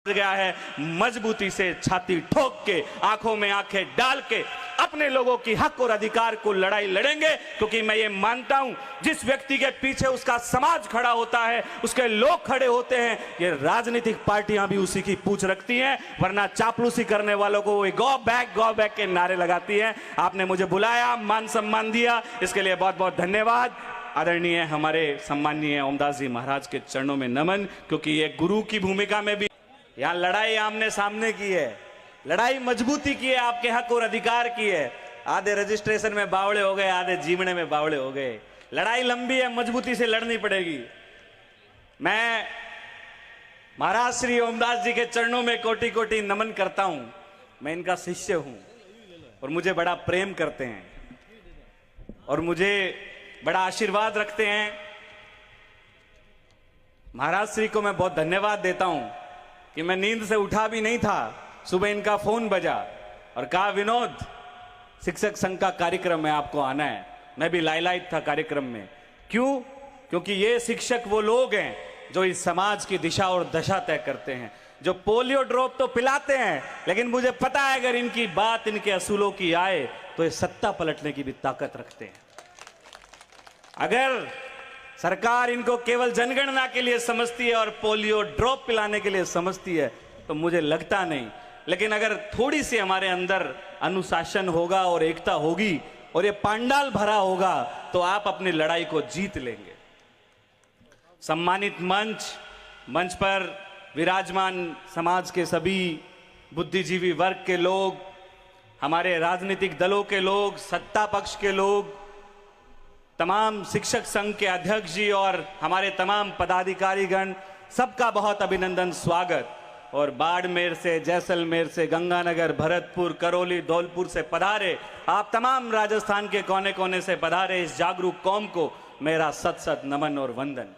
गया है, मजबूती से छाती ठोक के, आंखों में आंखें डाल के अपने लोगों की हक और अधिकार को लड़ाई लड़ेंगे। क्योंकि मैं ये मानता हूं, जिस व्यक्ति के पीछे उसका समाज खड़ा होता है, उसके लोग खड़े होते हैं, ये राजनीतिक पार्टियां भी उसी की पूछ रखती हैं। वरना चापलूसी करने वालों को वो गो बैक के नारे लगाती हैं। आपने मुझे बुलाया, मान सम्मान दिया, इसके लिए बहुत बहुत धन्यवाद। आदरणीय हमारे सम्माननीय ओमदास जी महाराज के चरणों में नमन। क्योंकि ये गुरु की भूमिका में भी यहां लड़ाई आमने सामने की है, लड़ाई मजबूती की है, आपके हक और अधिकार की है। आधे रजिस्ट्रेशन में बावड़े हो गए, आधे जीवने में बावड़े हो गए। लड़ाई लंबी है, मजबूती से लड़नी पड़ेगी। मैं महाराज श्री ओमदास जी के चरणों में कोटि कोटि नमन करता हूं। मैं इनका शिष्य हूं और मुझे बड़ा प्रेम करते हैं और मुझे बड़ा आशीर्वाद रखते हैं। महाराज श्री को मैं बहुत धन्यवाद देता हूं कि मैं नींद से उठा भी नहीं था, सुबह इनका फोन बजा और कहा विनोद, शिक्षक संघ का कार्यक्रम है, आपको आना है। मैं भी लाइलाइट था कार्यक्रम में। क्यों? क्योंकि ये शिक्षक वो लोग हैं जो इस समाज की दिशा और दशा तय करते हैं, जो पोलियो ड्रॉप तो पिलाते हैं, लेकिन मुझे पता है अगर इनकी बात इनके असूलों की आए तो ये सत्ता पलटने की भी ताकत रखते हैं। अगर सरकार इनको केवल जनगणना के लिए समझती है और पोलियो ड्रॉप पिलाने के लिए समझती है तो मुझे लगता नहीं, लेकिन अगर थोड़ी सी हमारे अंदर अनुशासन होगा और एकता होगी और ये पांडाल भरा होगा तो आप अपनी लड़ाई को जीत लेंगे। सम्मानित मंच पर विराजमान समाज के सभी बुद्धिजीवी वर्ग के लोग, हमारे राजनीतिक दलों के लोग, सत्ता पक्ष के लोग, तमाम शिक्षक संघ के अध्यक्ष जी और हमारे तमाम पदाधिकारीगण, सबका बहुत अभिनंदन, स्वागत। और बाड़मेर से, जैसलमेर से, गंगानगर, भरतपुर, करौली, धौलपुर से पधारे आप तमाम, राजस्थान के कोने कोने से पधारे इस जागरूक कौम को मेरा सत सत नमन और वंदन।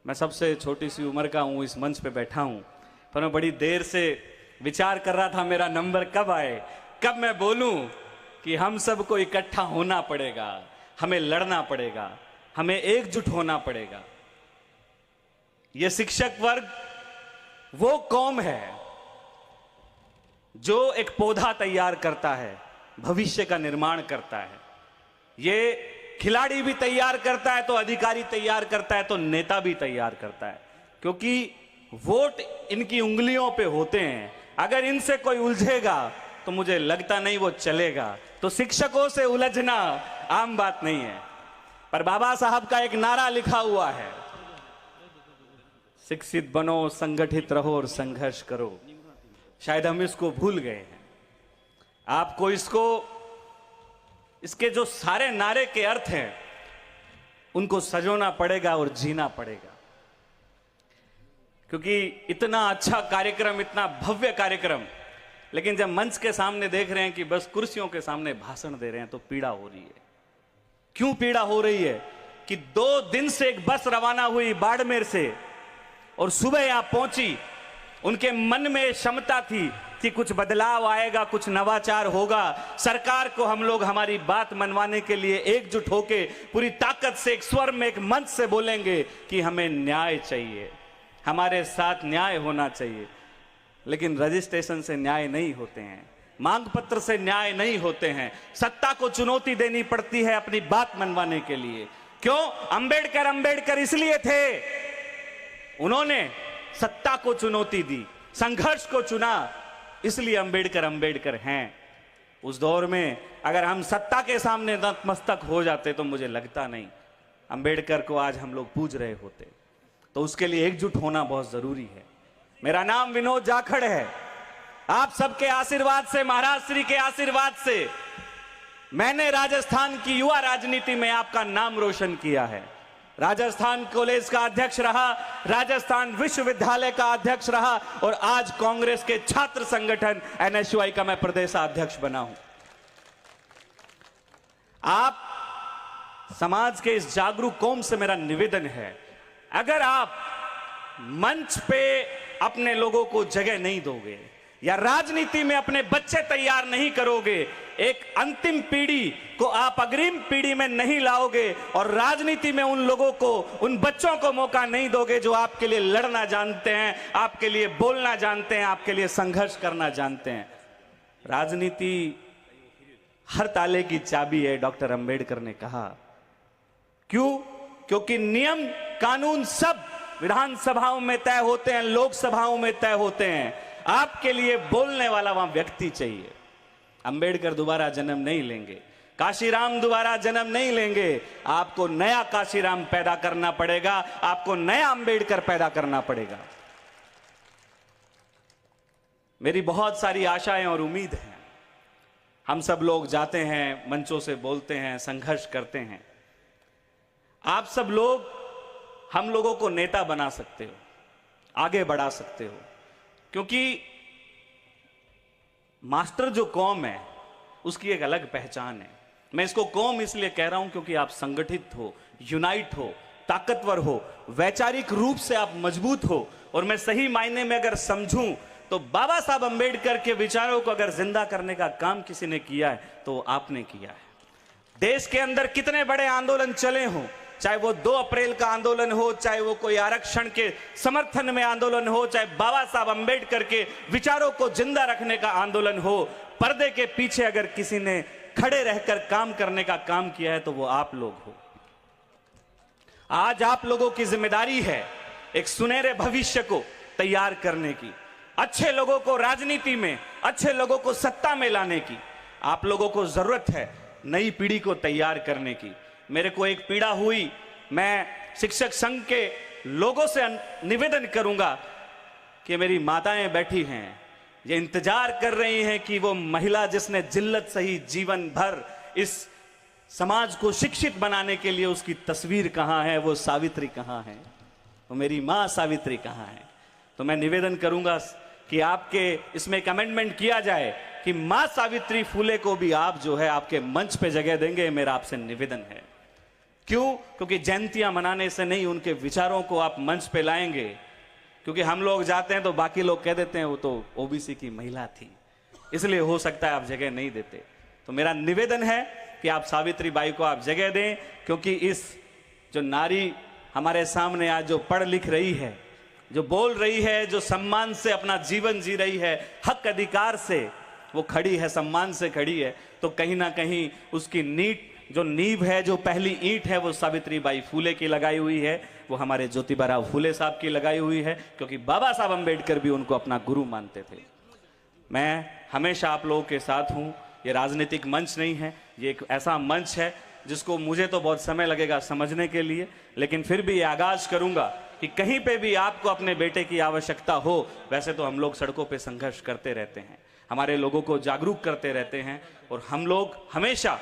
मैं सबसे छोटी सी उम्र का हूं, इस मंच पे बैठा हूं, पर मैं बड़ी देर से विचार कर रहा था मेरा नंबर कब आए, कब मैं बोलूं कि हम सबको इकट्ठा होना पड़ेगा, हमें लड़ना पड़ेगा, हमें एकजुट होना पड़ेगा। यह शिक्षक वर्ग वो कौम है जो एक पौधा तैयार करता है, भविष्य का निर्माण करता है। ये खिलाड़ी भी तैयार करता है तो अधिकारी तैयार करता है तो नेता भी तैयार करता है। क्योंकि वोट इनकी उंगलियों पे होते हैं। अगर इनसे कोई उलझेगा तो मुझे लगता नहीं वो चलेगा। तो शिक्षकों से उलझना आम बात नहीं है। पर बाबा साहब का एक नारा लिखा हुआ है, शिक्षित बनो, संगठित रहो और संघर्ष करो। शायद हम इसको भूल गए हैं। आपको इसके जो सारे नारे के अर्थ हैं उनको सजोना पड़ेगा और जीना पड़ेगा। क्योंकि इतना अच्छा कार्यक्रम, इतना भव्य कार्यक्रम, लेकिन जब मंच के सामने देख रहे हैं कि बस कुर्सियों के सामने भाषण दे रहे हैं तो पीड़ा हो रही है। क्यों पीड़ा हो रही है? कि 2 दिन से एक बस रवाना हुई बाड़मेर से और सुबह यहां पहुंची। उनके मन में क्षमता थी कि कुछ बदलाव आएगा, कुछ नवाचार होगा। सरकार को हम लोग हमारी बात मनवाने के लिए एकजुट होके पूरी ताकत से, एक स्वर में, एक मंच से बोलेंगे कि हमें न्याय चाहिए, हमारे साथ न्याय होना चाहिए। लेकिन रजिस्ट्रेशन से न्याय नहीं होते हैं, मांग पत्र से न्याय नहीं होते हैं। सत्ता को चुनौती देनी पड़ती है अपनी बात मनवाने के लिए। क्यों? अंबेडकर इसलिए थे, उन्होंने सत्ता को चुनौती दी, संघर्ष को चुना, इसलिए अंबेडकर हैं। उस दौर में अगर हम सत्ता के सामने नतमस्तक हो जाते तो मुझे लगता नहीं अंबेडकर को आज हम लोग पूज रहे होते। तो उसके लिए एकजुट होना बहुत जरूरी है। मेरा नाम विनोद जाखड़ है। आप सबके आशीर्वाद से, महाराज श्री के आशीर्वाद से मैंने राजस्थान की युवा राजनीति में आपका नाम रोशन किया है। राजस्थान कॉलेज का अध्यक्ष रहा, राजस्थान विश्वविद्यालय का अध्यक्ष रहा और आज कांग्रेस के छात्र संगठन NSUI का मैं प्रदेशाध्यक्ष बना हूं। आप समाज के इस जागरूक कौम से मेरा निवेदन है, अगर आप मंच पे अपने लोगों को जगह नहीं दोगे, या राजनीति में अपने बच्चे तैयार नहीं करोगे, एक अंतिम पीढ़ी को आप अग्रिम पीढ़ी में नहीं लाओगे और राजनीति में उन लोगों को, उन बच्चों को मौका नहीं दोगे जो आपके लिए लड़ना जानते हैं, आपके लिए बोलना जानते हैं, आपके लिए संघर्ष करना जानते हैं। राजनीति हर ताले की चाबी है, डॉक्टर अंबेडकर ने कहा। क्यों? क्योंकि नियम कानून सब विधानसभाओं में तय होते हैं, लोकसभाओं में तय होते हैं। आपके लिए बोलने वाला वहां व्यक्ति चाहिए। अंबेडकर दोबारा जन्म नहीं लेंगे, काशीराम दोबारा जन्म नहीं लेंगे। आपको नया काशीराम पैदा करना पड़ेगा, आपको नया अंबेडकर पैदा करना पड़ेगा। मेरी बहुत सारी आशाएं और उम्मीद हैं। हम सब लोग जाते हैं, मंचों से बोलते हैं, संघर्ष करते हैं। आप सब लोग हम लोगों को नेता बना सकते हो, आगे बढ़ा सकते हो, क्योंकि मास्टर जो कौम है उसकी एक अलग पहचान है। मैं इसको कौम इसलिए कह रहा हूं क्योंकि आप संगठित हो, यूनाइट हो, ताकतवर हो, वैचारिक रूप से आप मजबूत हो। और मैं सही मायने में अगर समझूं तो बाबा साहब अंबेडकर के विचारों को अगर जिंदा करने का काम किसी ने किया है तो आपने किया है। देश के अंदर कितने बड़े आंदोलन चले हों, चाहे वो 2 अप्रैल का आंदोलन हो, चाहे वो कोई आरक्षण के समर्थन में आंदोलन हो, चाहे बाबा साहब अंबेडकर के विचारों को जिंदा रखने का आंदोलन हो, पर्दे के पीछे अगर किसी ने खड़े रहकर काम करने का काम किया है तो वो आप लोग हो। आज आप लोगों की जिम्मेदारी है एक सुनहरे भविष्य को तैयार करने की, अच्छे लोगों को राजनीति में, अच्छे लोगों को सत्ता में लाने की। आप लोगों को जरूरत है नई पीढ़ी को तैयार करने की। मेरे को एक पीड़ा हुई, मैं शिक्षक संघ के लोगों से निवेदन करूंगा कि मेरी माताएं बैठी हैं, ये इंतजार कर रही हैं कि वो महिला जिसने जिल्लत सही जीवन भर इस समाज को शिक्षित बनाने के लिए, उसकी तस्वीर कहां है, वो सावित्री कहां है, वो मेरी मां सावित्री कहां है। तो मैं निवेदन करूंगा कि आपके इसमें एक अमेंडमेंट किया जाए कि मां सावित्री फुले को भी आप जो है आपके मंच पे जगह देंगे। मेरा आपसे निवेदन है। क्यों? क्योंकि जयंतियां मनाने से नहीं, उनके विचारों को आप मंच पे लाएंगे। क्योंकि हम लोग जाते हैं तो बाकी लोग कह देते हैं वो तो ओबीसी की महिला थी, इसलिए हो सकता है आप जगह नहीं देते। तो मेरा निवेदन है कि आप सावित्री बाई को आप जगह दें, क्योंकि इस जो नारी हमारे सामने आज जो पढ़ लिख रही है, जो बोल रही है, जो सम्मान से अपना जीवन जी रही है, हक अधिकार से वो खड़ी है, सम्मान से खड़ी है, तो कहीं ना कहीं उसकी जो नींव है, जो पहली ईंट है, वो सावित्री बाई फुले की लगाई हुई है, वो हमारे ज्योतिबा फुले साहब की लगाई हुई है, क्योंकि बाबा साहब अंबेडकर भी उनको अपना गुरु मानते थे। मैं हमेशा आप लोगों के साथ हूं। ये राजनीतिक मंच नहीं है, ये एक ऐसा मंच है जिसको मुझे तो बहुत समय लगेगा समझने के लिए, लेकिन फिर भी ये आगाज करूंगा कि कहीं पे भी आपको अपने बेटे की आवश्यकता हो, वैसे तो हम लोग सड़कों पे संघर्ष करते रहते हैं, हमारे लोगों को जागरूक करते रहते हैं, और हम लोग हमेशा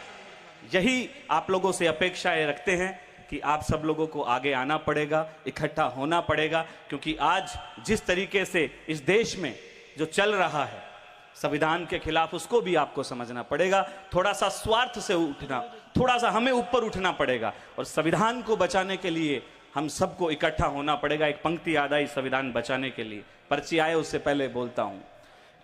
यही आप लोगों से अपेक्षाएं रखते हैं कि आप सब लोगों को आगे आना पड़ेगा, इकट्ठा होना पड़ेगा। क्योंकि आज जिस तरीके से इस देश में जो चल रहा है संविधान के खिलाफ, उसको भी आपको समझना पड़ेगा। थोड़ा सा स्वार्थ से उठना, थोड़ा सा हमें ऊपर उठना पड़ेगा, और संविधान को बचाने के लिए हम सबको इकट्ठा होना पड़ेगा। एक पंक्ति याद आई संविधान बचाने के लिए, पर्ची आए उससे पहले बोलता हूं।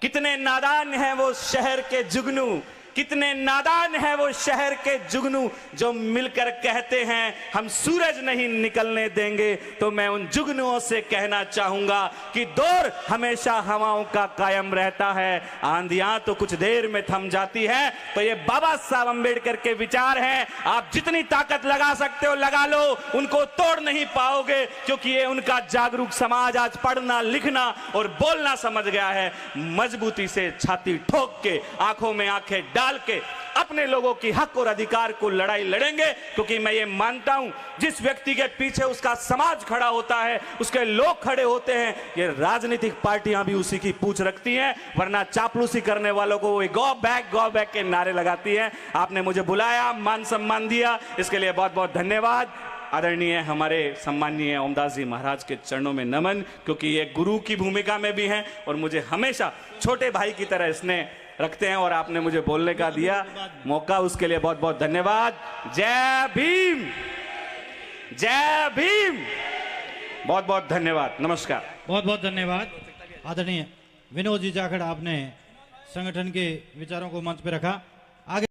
कितने नादान हैं वो शहर के जुगनू, कितने नादान है वो शहर के जुगनू, जो मिलकर कहते हैं हम सूरज नहीं निकलने देंगे। तो मैं उन जुगनुओं से कहना चाहूंगा कि दौर हमेशा हवाओं का कायम रहता है, आंधियां तो कुछ देर में थम जाती है। तो ये बाबा साहब अंबेडकर के विचार हैं, आप जितनी ताकत लगा सकते हो लगा लो, उनको तोड़ नहीं पाओगे, क्योंकि ये उनका जागरूक समाज आज पढ़ना लिखना और बोलना समझ गया है। मजबूती से छाती ठोक के, आंखों में आंखें डाल के अपने लोगों की हक और अधिकार को लड़ाई लड़ेंगे, क्योंकि मैं ये मानता हूं जिस व्यक्ति के पीछे उसका समाज खड़ा होता है, उसके लोग खड़े होते हैं, ये राजनीतिक पार्टियां भी उसी की पूछ रखती हैं, वरना चापलूसी करने वालों को वो गो बैक के नारे लगाती हैं। आपने मुझे बुलाया, मान सम्मान दिया, इसके लिए बहुत बहुत धन्यवाद। आदरणीय हमारे सम्माननीय ओमदास जी महाराज के चरणों में नमन, क्योंकि ये गुरु की भूमिका में भी हैं और मुझे हमेशा छोटे भाई की तरह स्नेह रखते हैं, और आपने मुझे बोलने का दिया मौका, उसके लिए बहुत बहुत धन्यवाद। जय भीम, जय भीम, बहुत बहुत धन्यवाद, नमस्कार। बहुत बहुत धन्यवाद आदरणीय विनोद जी जाखड़ आपने संगठन के विचारों को मंच पे रखा। आगे